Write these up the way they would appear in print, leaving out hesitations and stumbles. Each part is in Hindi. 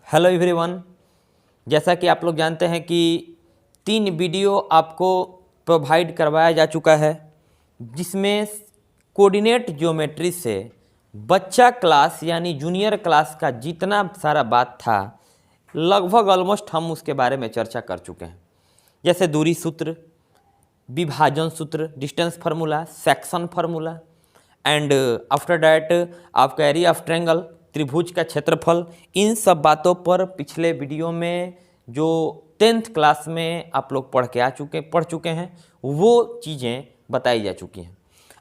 Hello everyone. जैसा कि आप लोग जानते हैं कि 3 वीडियो आपको प्रोवाइड करवाया जा चुका है, जिसमें कोऑर्डिनेट ज्योमेट्री से बच्चा क्लास यानी जूनियर क्लास का जितना सारा बात था लगभग ऑलमोस्ट हम उसके बारे में चर्चा कर चुके हैं। जैसे दूरी सूत्र, विभाजन सूत्र, distance formula, section formula and after that आपका एरिया ऑफ ट्रायंगल, त्रिभुज का क्षेत्रफल। इन सब बातों पर पिछले वीडियो में जो 10th क्लास में आप लोग पढ़ चुके हैं वो चीज़ें बताई जा चुकी हैं।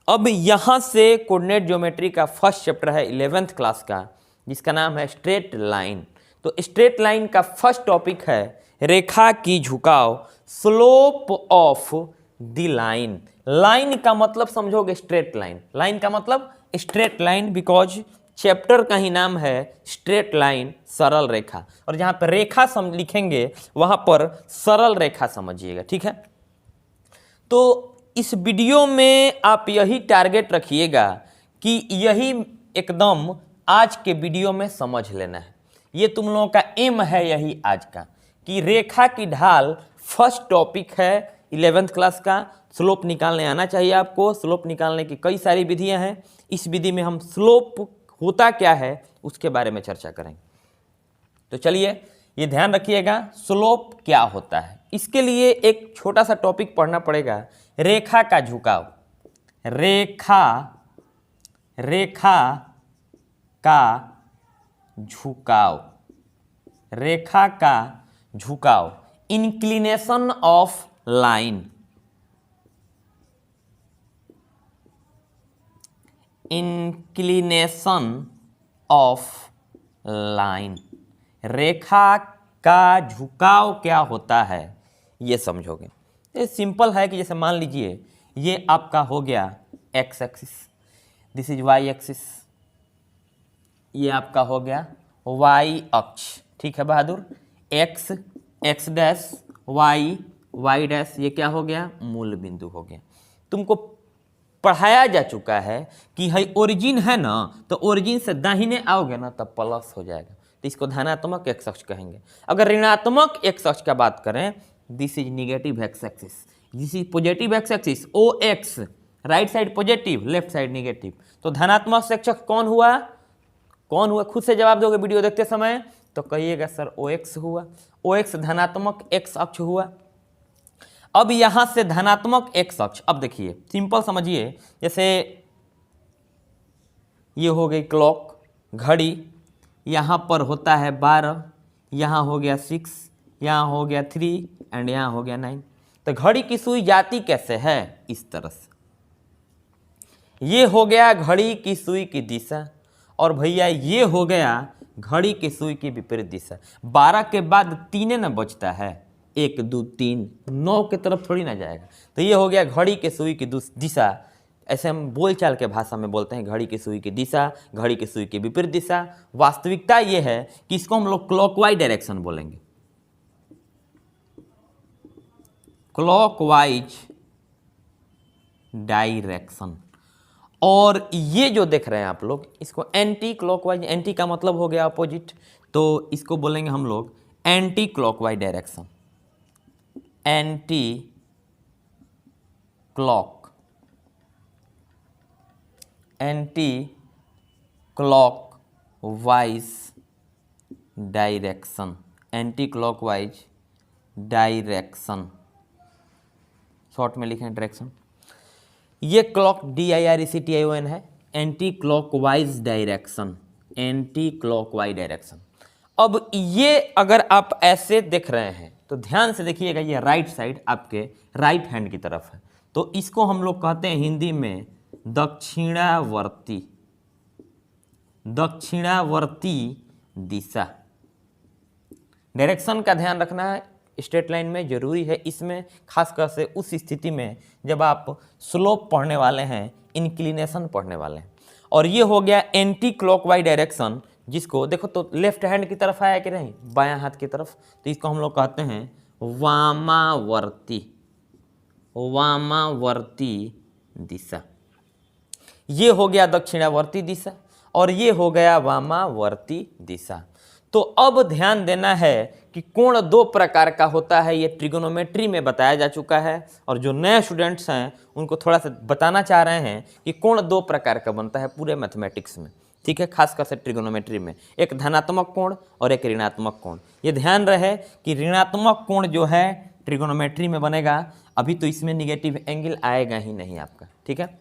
अब यहाँ से कोऑर्डिनेट ज्योमेट्री का फर्स्ट चैप्टर है 11th क्लास का, जिसका नाम है स्ट्रेट लाइन। तो स्ट्रेट लाइन का फर्स्ट टॉपिक है रेखा की झुकाव, slope of the line. Line का मतलब समझोगे स्ट्रेट लाइन, लाइन का मतलब स्ट्रेट लाइन, बिकॉज चैप्टर का ही नाम है स्ट्रेट लाइन, सरल रेखा। और जहाँ पर रेखा लिखेंगे वहाँ पर सरल रेखा समझिएगा, ठीक है। तो इस वीडियो में आप यही टारगेट रखिएगा कि यही एकदम आज के वीडियो में समझ लेना है। ये तुम लोगों का एम है यही आज का, कि रेखा की ढाल फर्स्ट टॉपिक है 11th क्लास का। स्लोप निकालने आना चाहिए आपको। स्लोप निकालने की कई सारी विधियां हैं। इस विधि में हम स्लोप होता क्या है उसके बारे में चर्चा करेंगे। तो चलिए ये ध्यान रखिएगा, स्लोप क्या होता है। इसके लिए एक छोटा सा टॉपिक पढ़ना पड़ेगा, रेखा का झुकाव। रेखा का झुकाव, रेखा का झुकाव, inclination of line, inclination of line. रेखा का झुकाव क्या होता है ये समझोगे। ये सिंपल है कि जैसे मान लीजिए ये आपका हो गया X axis, this is Y axis, ये आपका हो गया वाई अक्ष, ठीक है बहादुर। X X dash, Y Y dash, ये क्या हो गया, मूल बिंदु हो गया। तुमको पढ़ाया जा चुका है कि है ओरिजिन है ना, तो ओरिजिन से दाहिने आओगे ना तब प्लस हो जाएगा, तो इसको धनात्मक एक्स अक्ष कहेंगे। अगर ऋणात्मक एक्स अक्ष का बात करें, this is negative X axis, this is positive X axis, O X, right side positive, left side negative. तो धनात्मक एक्स अक्ष कौन हुआ, कौन हुआ, खुद से जवाब दोगे वीडियो देखते समय तो कहिएगा सर ओ एक्स हुआ। ओ एक्स धनात्मक एक्स अक्ष हुआ। अब यहां से धनात्मक एक्स अक्ष, अब देखिए सिंपल समझिए, जैसे ये हो गई क्लॉक, घड़ी, यहां पर होता है 12, यहां हो गया 6, यहां हो गया 3 एंड यहां हो गया 9। तो घड़ी की सुई जाती कैसे है, इस तरह से। ये हो गया घड़ी की सुई की दिशा, और भैया ये हो गया घड़ी की सुई की विपरीत दिशा। 12 के बाद 3 न बचता है, 1 2 3, 9 की तरफ थोड़ी ना जाएगा। तो ये हो गया घड़ी के सुई की दिशा। ऐसे हम बोलचाल के भाषा में बोलते हैं घड़ी की सुई की दिशा, घड़ी की सुई की विपरीत दिशा। वास्तविकता ये है कि इसको हम लोग क्लॉकवाइज डायरेक्शन बोलेंगे, क्लॉकवाइज डायरेक्शन। और ये जो देख रहे हैं आप लोग, इसको एंटी क्लॉकवाइज, एंटी का मतलब हो गया अपोजिट, तो इसको बोलेंगे हम लोग anti clockwise direction, anti clock, anti clockwise direction, anti clockwise direction, short में लिखें डायरेक्शन। ये क्लॉक DIRECTION है, anti clockwise direction, anti clockwise direction. अब ये अगर आप ऐसे देख रहे हैं तो ध्यान से देखिएगा, ये राइट साइड आपके राइट हैंड की तरफ है, तो इसको हम लोग कहते हैं हिंदी में दक्षिणावर्ती, दक्षिणावर्ती दिशा। डायरेक्शन का ध्यान रखना है स्ट्रेट लाइन में, जरूरी है इसमें, खासकर से उस स्थिति में जब आप स्लोप पढ़ने वाले हैं, इंक्लिनेशन पढ़ने वाले हैं। और ये हो गया एंटी क्लॉकवाइज डायरेक्शन, जिसको देखो तो लेफ्ट हैंड की तरफ आया कि नहीं, बायां हाथ की तरफ, तो इसको हम लोग कहते हैं वामावर्ती, वामावर्ती दिशा। ये हो गया दक्षिणावर्ती दिशा और ये हो गया वामावर्ती दिशा। तो अब ध्यान देना है कि कोण दो प्रकार का होता है, ये ट्रिगोनोमेट्री में बताया जा चुका है, और जो नए स्टूडेंट्स हैं उनको थोड़ा सा बताना चाह रहे हैं कि कोण दो प्रकार का बनता है पूरे मैथमेटिक्स में, ठीक है, खासकर से ट्रिगोनोमेट्री में, एक धनात्मक कोण और एक ऋणात्मक कोण। ये ध्यान रहे कि ऋणात्मक कोण जो है ट्रिगोनोमेट्री में बनेगा, अभी तो इसमें निगेटिव एंगल आएगा ही नहीं आपका, ठीक है।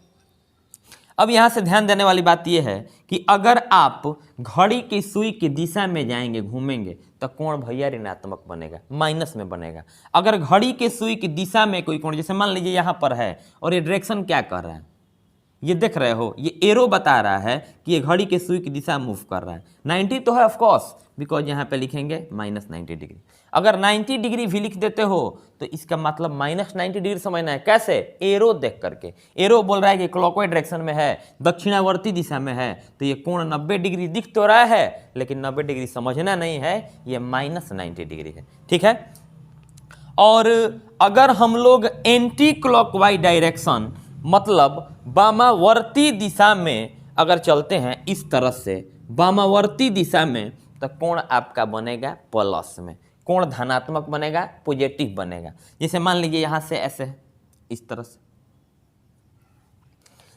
अब यहाँ से ध्यान देने वाली बात यह है कि अगर आप घड़ी की सुई की दिशा में जाएंगे, घूमेंगे, तो कोण भैया ऋणात्मक बनेगा, माइनस में बनेगा। अगर घड़ी के सुई की दिशा में कोई कोण, जैसे मान लीजिए यहाँ पर है और ये डायरेक्शन क्या कर रहा है, ये देख रहे हो, ये एरो बता रहा है कि ये घड़ी के सुई की दिशा मूव कर रहा है। 90 तो है ऑफ कोर्स, बिकॉज यहाँ पे लिखेंगे -90 डिग्री। अगर 90 डिग्री भी लिख देते हो तो इसका मतलब -90 डिग्री समझना है। कैसे? एरो देख करके। एरो बोल रहा है कि क्लॉकवाइज डायरेक्शन में है, दक्षिणावर्ती दिशा में है, तो ये कोण 90 डिग्री दिख तो रहा है, लेकिन 90 डिग्री समझना नहीं है, ये -90 डिग्री है, ठीक है। और अगर हम लोग एंटी क्लॉकवाइज डायरेक्शन मतलब वामावर्ती दिशा में अगर चलते हैं, इस तरह से वामावर्ती दिशा में, तो कोण आपका बनेगा प्लस में, कोण धनात्मक बनेगा, पॉजिटिव बनेगा। जैसे मान लीजिए यहाँ से ऐसे है, इस तरह से,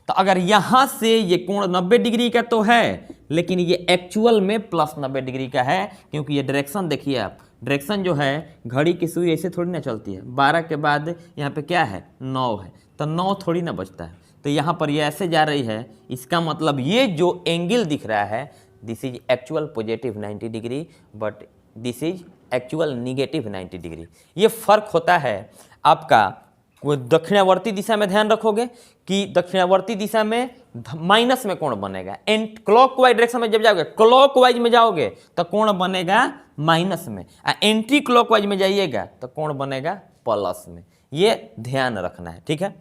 तो अगर यहाँ से ये कोण 90 डिग्री का तो है, लेकिन ये एक्चुअल में +90 डिग्री का है, क्योंकि ये डायरेक्शन देखिए आप, डायरेक्शन जो है घड़ी की सुई ऐसे थोड़ी ना चलती है, 12 के बाद यहाँ पे क्या है 9 है, तो 9 थोड़ी ना बचता है, तो यहाँ पर ये ऐसे जा रही है। इसका मतलब ये जो एंगल दिख रहा है, this is actual positive 90 degree, but this is actual negative 90 degree. ये फर्क होता है आपका दक्षिणावर्ती दिशा में। ध्यान रखोगे कि दक्षिणावर्ती दिशा में माइनस में कोण बनेगा, एंड क्लॉकवाइज डायरेक्शन में जब जाओगे, क्लॉकवाइज में जाओगे तो कोण बनेगा माइनस में, एंटी क्लॉकवाइज में जाइएगा तो कोण बनेगा प्लस में। ये ध्यान रखना है, ठीक है।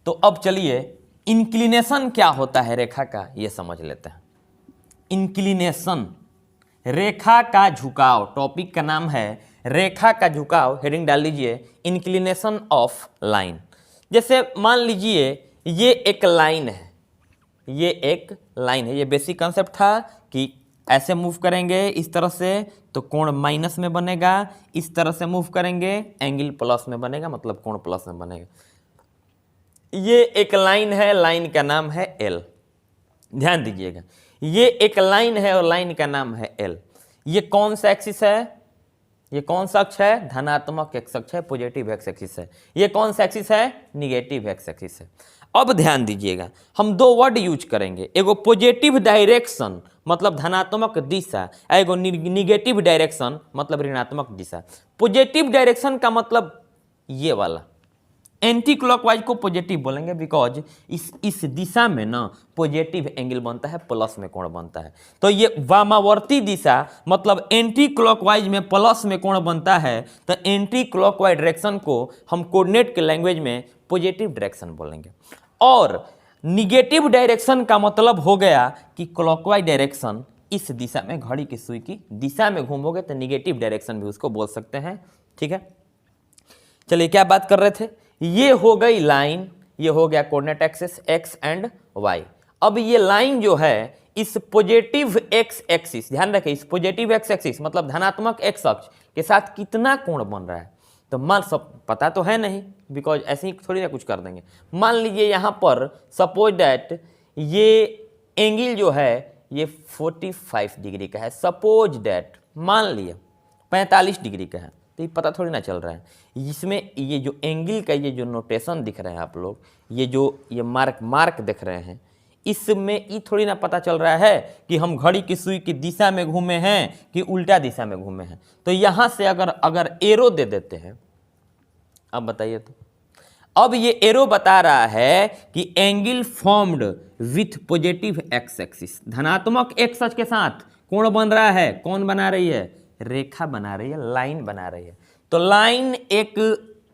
तो अब चलिए इंक्लिनेशन क्या होता है रेखा का, ये समझ लेते हैं। इंक्लिनेशन, रेखा का झुकाव, टॉपिक का नाम है रेखा का झुकाव, हेडिंग डाल लीजिए इंक्लिनेशन ऑफ लाइन। जैसे मान लीजिए ये एक लाइन है, ये एक लाइन है, ये बेसिक कंसेप्ट था कि ऐसे मूव करेंगे इस तरह से तो कोण माइनस में बनेगा, इस तरह से मूव करेंगे एंगल प्लस में बनेगा, मतलब कोण प्लस में बनेगा। ये एक लाइन है, लाइन का नाम है एल। ध्यान दीजिएगा, ये एक लाइन है और लाइन का नाम है एल। ये कौन सा एक्सिस है? ये कौन सा अक्ष है? धनात्मक एक्स अक्ष है, पॉजिटिव एक्स एक्सिस है। ये कौन सा एक्सिस है? निगेटिव एक्स एक्सिस है। अब ध्यान दीजिएगा, हम दो वर्ड यूज करेंगे, एगो पॉजिटिव डायरेक्शन मतलब धनात्मक दिशा, एगो निगेटिव डायरेक्शन मतलब ऋणात्मक दिशा। पॉजिटिव डायरेक्शन का मतलब ये वाला, एंटी क्लॉकवाइज को पॉजिटिव बोलेंगे, बिकॉज इस दिशा में ना पॉजिटिव एंगल बनता है, प्लस में कोण बनता है। तो ये वामावर्ती दिशा मतलब एंटी क्लॉकवाइज में प्लस में कोण बनता है, तो एंटी क्लॉकवाइज डायरेक्शन को हम कोऑर्डिनेट के लैंग्वेज में पॉजिटिव डायरेक्शन बोलेंगे। और निगेटिव डायरेक्शन का मतलब हो गया कि क्लॉकवाइज डायरेक्शन इस दिशा में, घड़ी की सुई की दिशा में घूमोगे तो निगेटिव डायरेक्शन भी उसको बोल सकते हैं, ठीक है। चलिए क्या बात कर रहे थे, ये हो गई लाइन, ये हो गया coordinate axis X and Y. अब ये लाइन जो है इस पॉजिटिव एक्स एक्सिस, ध्यान रखें, इस पॉजिटिव एक्स एक्सिस मतलब धनात्मक एक्स अक्ष के साथ कितना कोण बन रहा है, तो मान सब पता तो है नहीं, बिकॉज ऐसे ही थोड़ी ना कुछ कर देंगे। मान लीजिए यहाँ पर सपोज दैट ये एंगल जो है ये 45 डिग्री का है, सपोज दैट मान लिया 45 डिग्री का है, तो ये पता थोड़ी ना चल रहा है। इसमें ये जो एंगल का ये जो नोटेशन दिख रहे हैं आप लोग, ये जो ये मार्क देख रहे हैं, इसमें ये थोड़ी ना पता चल रहा है कि हम घड़ी की सुई की दिशा में घूमे हैं कि उल्टा दिशा में घूमे हैं। तो यहाँ से अगर एरो दे देते हैं, अब बताइए, तो अब ये एरो बता रहा है कि angle formed with positive X axis, धनात्मक एक्स अक्ष के साथ कोण बन रहा है। कौन बना रही है? रेखा बना रही है, लाइन बना रही है। तो लाइन एक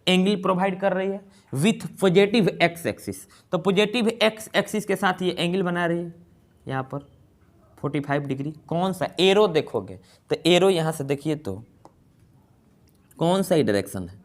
एंगल प्रोवाइड कर रही है विथ पॉजिटिव एक्स एक्सिस, तो पॉजिटिव एक्स एक्सिस के साथ ये एंगल बना रही है यहाँ पर 45 डिग्री। कौन सा? एरो देखोगे तो एरो यहाँ से देखिए तो कौन सा ही डायरेक्शन है,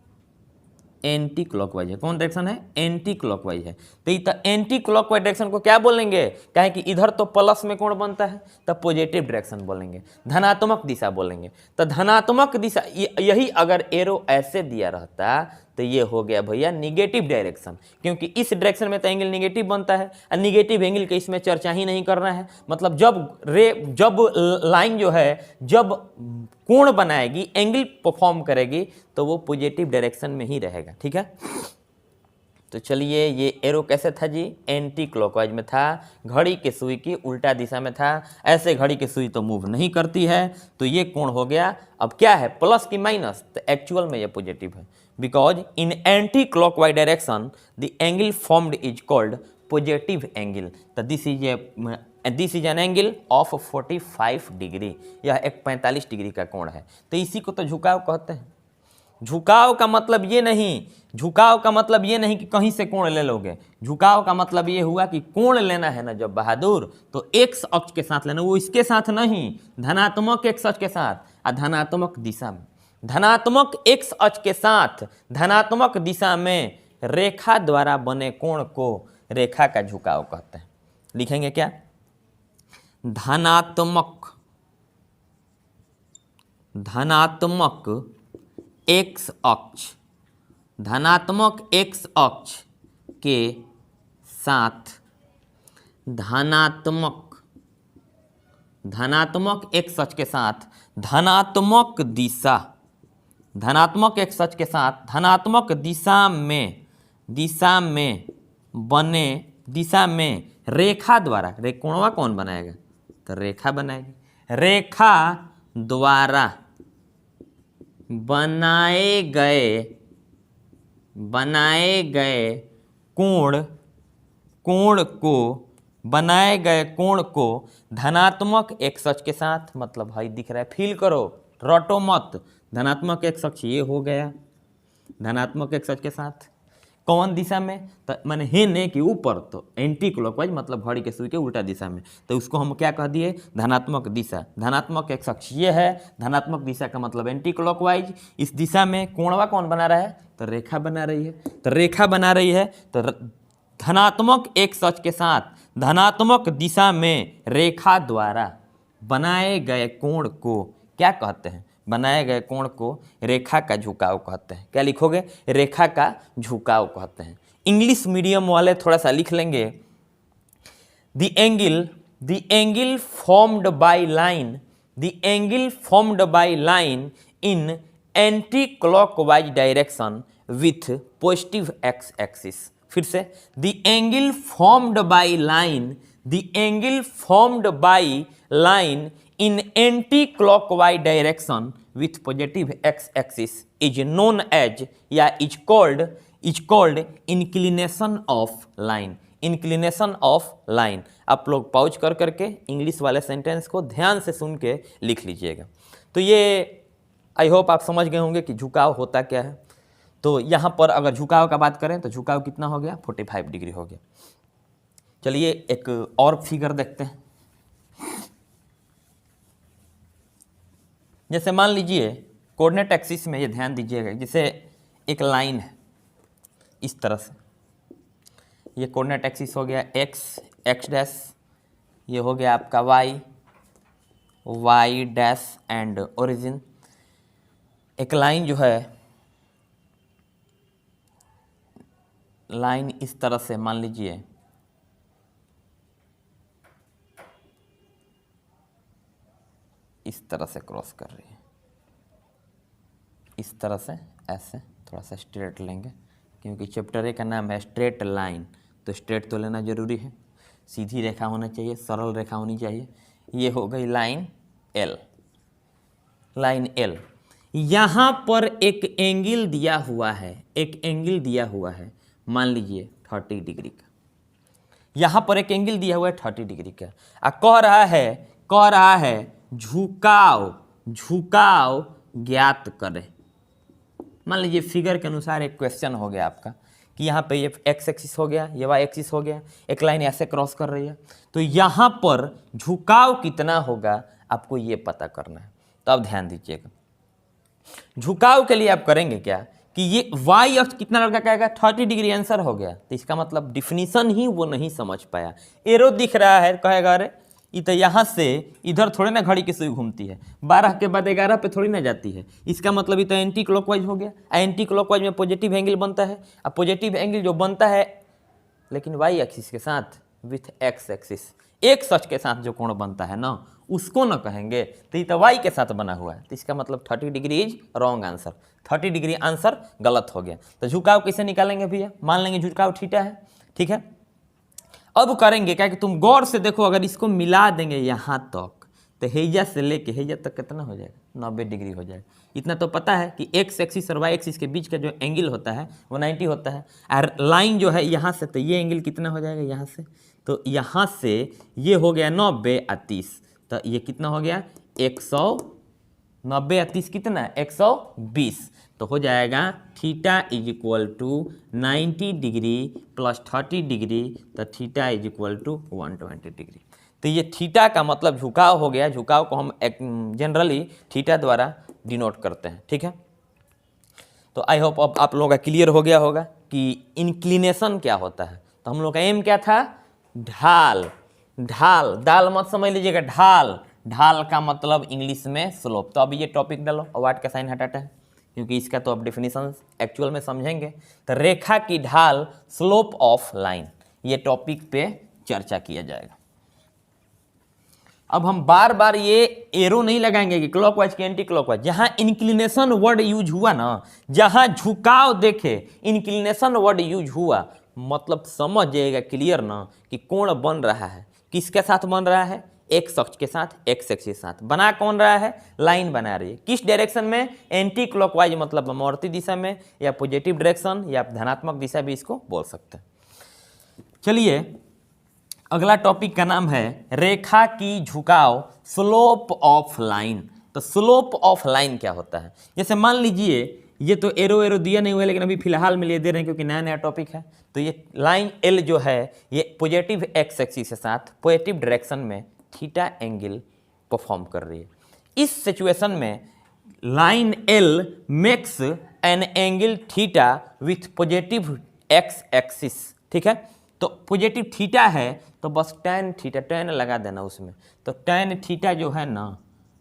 एंटी क्लॉकवाइज है। कौन डायरेक्शन है? एंटी क्लॉकवाइज है। तो ये एंटी क्लॉकवाइज डायरेक्शन को क्या बोलेंगे? क्या है कि इधर तो प्लस में कोण बनता है, तब पॉजिटिव डायरेक्शन बोलेंगे, धनात्मक दिशा बोलेंगे। तो धनात्मक दिशा, यही अगर एरो ऐसे दिया रहता तो ये हो गया भैया निगेटिव डायरेक्शन, क्योंकि इस डायरेक्शन में तो एंगल निगेटिव बनता है और निगेटिव एंगल के इसमें चर्चा ही नहीं करना है। मतलब जब लाइन जो है जब कोण बनाएगी, एंगल परफॉर्म करेगी, तो वो पॉजिटिव डायरेक्शन में ही रहेगा। ठीक है, तो चलिए ये एरो कैसे था जी? एंटी क्लॉकवाइज में था, घड़ी के सुई की उल्टा दिशा में था। ऐसे घड़ी की सुई तो मूव नहीं करती है, तो ये कोण हो गया। अब क्या है, प्लस की माइनस? तो एक्चुअल में ये पॉजिटिव है, because in anticlockwise direction the angle formed is called positive angle. तो this is an angle of 45 degree. यह एक 45 डिग्री का कोण है। तो इसी को तो झुकाव कहते हैं। झुकाव का मतलब ये नहीं कि कहीं से कोण ले लोगे। झुकाव का मतलब ये हुआ कि कोण लेना है ना जब बहादुर, तो एक्स अक्ष के साथ लेना, वो इसके साथ नहीं, धनात्मक एक्स अक्ष के साथ और धनात्मक दिशा में। धनात्मक एक्स अक्ष के साथ धनात्मक दिशा में रेखा द्वारा बने कोण को रेखा का झुकाव कहते हैं। लिखेंगे क्या? धनात्मक एक्स अक्ष, धनात्मक एक्स अक्ष के साथ धनात्मक एक्स अक्ष के साथ धनात्मक दिशा, धनात्मक एक्स अक्ष के साथ धनात्मक दिशा में रेखा द्वारा, कोणवा कौन बनाएगा? तो रेखा बनाएगी। रेखा द्वारा बनाए गए कोण को धनात्मक एक्स अक्ष के साथ, मतलब भाई दिख रहा है, फील करो, रटो मत। धनात्मक एक्स अक्ष ये हो गया, धनात्मक एक्स अक्ष के साथ कौन दिशा में? तो मैंने हेने के ऊपर, तो एंटी क्लॉकवाइज मतलब घड़ी के सुई के उल्टा दिशा में। तो उसको हम क्या कह दिए? धनात्मक दिशा। धनात्मक एक्स अक्ष ये है, धनात्मक दिशा का मतलब एंटी क्लॉकवाइज। इस दिशा में कोणवा कौन बना रहा है? तो रेखा बना रही है। तो रेखा बना रही है, तो धनात्मक एक्स अक्ष के साथ धनात्मक दिशा में रेखा द्वारा बनाए गए कोण को क्या कहते हैं? बनाए गए कोण को रेखा का झुकाव कहते हैं। क्या लिखोगे? रेखा का झुकाव कहते हैं। इंग्लिश मीडियम वाले थोड़ा सा लिख लेंगे, the angle formed by line in anticlockwise direction with positive X axis. फिर से, the angle formed by line in anti-clockwise direction with positive x-axis is known as या is called inclination of line। inclination of line। आप लोग पॉज कर करके इंग्लिश वाले सेंटेंस को ध्यान से सुन के लिख लीजिएगा। तो ये आई होप आप समझ गए होंगे कि झुकाव होता क्या है। तो यहाँ पर अगर झुकाव का बात करें तो झुकाव कितना हो गया? 45 डिग्री हो गया। चलिए एक और फिगर देखते हैं। जैसे मान लीजिए कोऑर्डिनेट एक्सिस में, ये ध्यान दीजिएगा, जैसे एक लाइन है इस तरह से, ये कोऑर्डिनेट एक्सिस हो गया एक्स डैश, ये हो गया आपका वाई डैश एंड ओरिजिन। एक लाइन जो है, लाइन इस तरह से मान लीजिए इस तरह से क्रॉस कर रही है, इस तरह से, ऐसे थोड़ा सा स्ट्रेट लेंगे, क्योंकि चैप्टर ए का नाम है स्ट्रेट लाइन, तो स्ट्रेट तो लेना जरूरी है, सीधी रेखा होना चाहिए, सरल रेखा होनी चाहिए। ये हो गई लाइन एल। यहाँ पर एक एंगल दिया हुआ है, मान लीजिए 30 डिग्री का। यहाँ पर एक एंगल दिया हुआ है 30 डिग्री का, कह रहा है झुकाव ज्ञात करें। मान लीजिए फिगर के अनुसार एक क्वेश्चन हो गया आपका कि यहाँ पे ये एक्स एक्सिस हो गया, ये वाई एक्सिस हो गया, एक लाइन ऐसे क्रॉस कर रही है, तो यहाँ पर झुकाव कितना होगा आपको ये पता करना है। तो अब ध्यान दीजिएगा, झुकाव के लिए आप करेंगे क्या कि ये वाई अक्ष कितना लड़का कहेगा 30 डिग्री आंसर हो गया। तो इसका मतलब डिफिनीशन ही वो नहीं समझ पाया। एरो दिख रहा है, कहेगा अरे ये तो यहाँ से इधर थोड़े ना घड़ी की सुई घूमती है, 12 के बाद 11 पे थोड़ी ना जाती है, इसका मतलब ये तो एंटी क्लॉकवाइज हो गया। एंटी क्लॉकवाइज में पॉजिटिव एंगल बनता है, अब पॉजिटिव एंगल जो बनता है लेकिन वाई एक्सिस के साथ विथ एक्स एक्सिस, एक सच के साथ जो कोण बनता है ना उसको ना कहेंगे, तो ये तो वाई के साथ बना हुआ है। तो इसका मतलब 30 degree is wrong answer, 30 degree answer गलत हो गया। तो झुकाव कैसे निकालेंगे भैया, मान लेंगे झुकाव थीटा है, ठीक है। अब करेंगे क्या कि तुम गौर से देखो, अगर इसको मिला देंगे यहाँ तक तो हेजा से लेके हेजा तक कितना हो जाएगा, 90 डिग्री हो जाएगा। इतना तो पता है कि एक्स एक्सिस और वाई एक्सिस के बीच का जो एंगल होता है वो 90 होता है, और लाइन जो है यहाँ से, तो ये एंगल कितना हो जाएगा यहाँ से, तो यहाँ से ये हो गया 90 और 30, तो ये कितना हो गया 190 और 30 कितना 120, तो हो जाएगा theta is equal to 90 degree plus 30 degree, तो theta is equal to 120 degree. तो ये थीटा का मतलब झुकाव हो गया। झुकाव को हम जनरली थीटा द्वारा डिनोट करते हैं, ठीक है। तो आई होप अब आप लोगों का क्लियर हो गया होगा कि इंक्लिनेशन क्या होता है। तो हम लोग का एम क्या था, ढाल, ढाल, दाल मत समझ लीजिएगा, ढाल, ढाल का मतलब इंग्लिश में स्लोप। तो अभी ये टॉपिक डालो और वाट का साइन हटाता है, क्योंकि इसका तो अब डिफिनीशन एक्चुअल में समझेंगे। तो रेखा की ढाल, स्लोप ऑफ लाइन, ये टॉपिक पे चर्चा किया जाएगा। अब हम बार बार ये एरो नहीं लगाएंगे कि क्लॉकवाइज की एंटी क्लॉकवाइज, जहां इंक्लिनेशन वर्ड यूज हुआ ना, जहां झुकाव देखे इंक्लिनेशन वर्ड यूज हुआ, मतलब समझ जाएगा क्लियर ना कि कोण बन रहा है, किसके साथ बन रहा है, एक्स अक्ष के साथ, एक्स एक्सिस के साथ। बना कौन रहा है, लाइन बना रही है। किस डायरेक्शन में, एंटी क्लॉकवाइज मतलब वामावर्ती दिशा में, या पॉजिटिव डायरेक्शन या धनात्मक दिशा भी इसको बोल सकते हैं। चलिए अगला टॉपिक का नाम है रेखा की झुकाव, स्लोप ऑफ लाइन। तो स्लोप ऑफ लाइन क्या होता है, जैसे मान लीजिए ये तो एरो एरो दिया नहीं हुआ है, लेकिन अभी फिलहाल में लिए दे रहे हैं क्योंकि नया नया टॉपिक है। तो ये लाइन एल जो है ये पॉजिटिव एक्स एक्सिस के साथ पॉजिटिव डायरेक्शन में थीटा एंगल परफॉर्म कर रही है। इस सिचुएशन में line L makes an angle theta with positive X axis, ठीक है। तो पॉजिटिव थीटा है तो बस टैन थीटा, टैन लगा देना उसमें, तो टैन थीटा जो है ना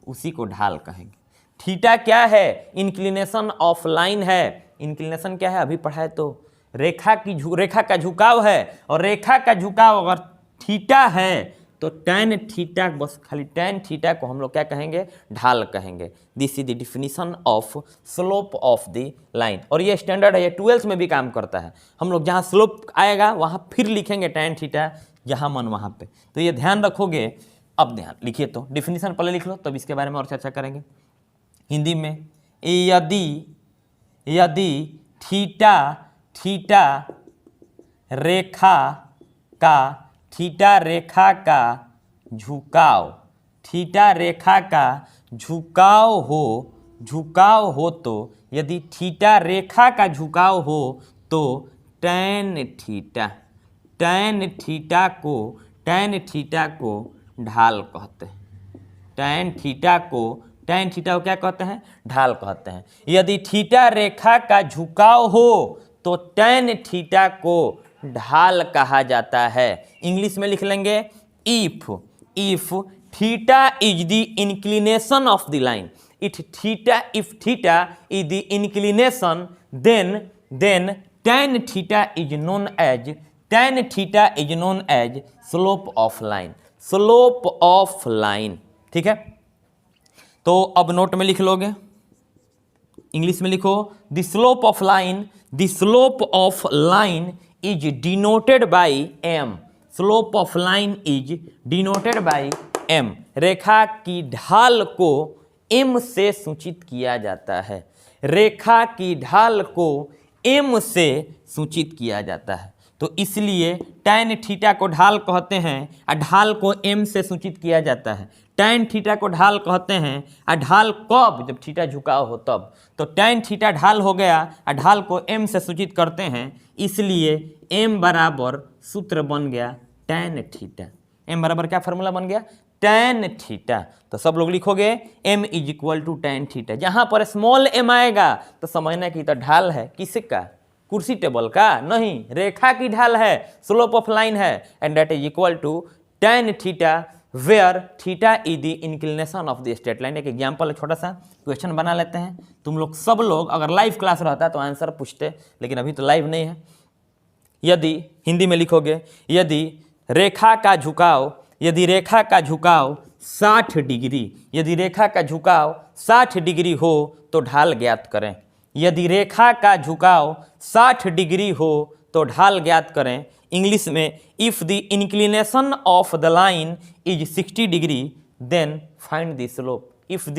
उसी को ढाल कहेंगे। थीटा क्या है, इंक्लिनेशन ऑफ लाइन है। इंक्लिनेशन क्या है, अभी पढ़ा है तो रेखा का झुकाव है, और रेखा का झुकाव अगर थीटा है तो टैन थीटा, बस खाली टैन थीटा को हम लोग क्या कहेंगे, ढाल कहेंगे। This is the definition of slope of the line. और ये स्टैंडर्ड है, ये 12th में भी काम करता है। हम लोग जहाँ स्लोप आएगा वहाँ फिर लिखेंगे टैन थीटा, जहाँ मन वहाँ पे। तो ये ध्यान रखोगे। अब ध्यान लिखिए, तो डिफिनीशन पहले लिख लो, तब इसके बारे में और चर्चा करेंगे। हिंदी में, यदि थीटा रेखा का झुकाव हो तो यदि थीटा रेखा का झुकाव हो तो टैन थीटा को ढाल कहते हैं। टैन थीटा को क्या कहते हैं, ढाल कहते हैं। यदि थीटा रेखा का झुकाव हो तो टैन थीटा को ढाल कहा जाता है। इंग्लिश में लिख लेंगे, if theta is the inclination of the line, if theta is the inclination, then tan theta is known as slope of line, ठीक है। तो अब नोट में लिख लोगे, इंग्लिश में लिखो, the slope of line is denoted by m। Slope of line is denoted by m। रेखा की ढाल को m से सूचित किया जाता है। रेखा की ढाल को m से सूचित किया जाता है। तो इसलिए टैन थीटा को ढाल कहते हैं और ढाल को m से सूचित किया जाता है। टैन थीटा को ढाल कहते हैं और ढाल कब, जब थीटा झुकाव हो तब। तो टैन थीटा ढाल हो गया और ढाल को m से सूचित करते हैं, इसलिए m बराबर सूत्र बन गया टैन थीटा। m बराबर क्या फार्मूला बन गया, tan थीटा। तो सब लोग लिखोगे m is equal to tan theta. जहां पर स्मॉल m आएगा तो समझना कि तो ढाल है किसका, कुर्सी टेबल का नहीं, रेखा की ढाल है, स्लोप ऑफ लाइन है, and that is equal to tan theta where theta is the inclination of the straight line. एक एग्जांपल छोटा सा क्वेश्चन बना लेते हैं। तुम लोग सब लोग अगर लाइव क्लास रहता तो आंसर पूछते, लेकिन अभी तो लाइव नहीं है। यदि हिंदी में लिखोगे, यदि रेखा का झुकाव 60 डिग्री, यदि रेखा का झुकाव 60 डिग्री हो तो ढाल ज्ञात करें। यदि रेखा का झुकाव 60 डिग्री हो तो ढाल ज्ञात करें। इंग्लिश में if the inclination of the line is 60 degree then find the slope. If the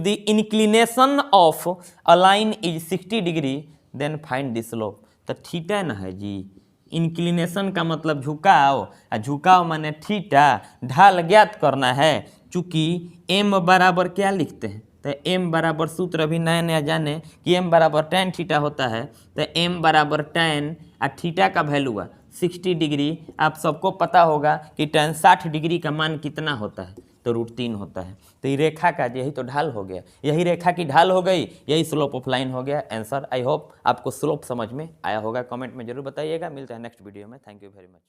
inclination of a line is 60 degree then find the slope. तो थीटा ना है जी, इंक्लिनेशन का मतलब झुकाव, झुकाव माने थीटा, ढाल ज्ञात करना है। चूंकि m बराबर क्या लिखते हैं, तो m बराबर सूत्र अभी नया नया जाने कि m बराबर tan थीटा होता है। तो m बराबर tan और थीटा का वैल्यू है 60 डिग्री। आप सबको पता होगा कि tan 60 डिग्री का मान कितना होता है, तो √3 होता है। तो ये रेखा का यही तो ढाल हो गया, यही रेखा की ढाल हो गई, यही स्लोप ऑफ लाइन हो गया आंसर। आई होप आपको स्लोप समझ में आया होगा। कमेंट में जरूर बताइएगा। मिलते हैं नेक्स्ट वीडियो में। Thank you very much.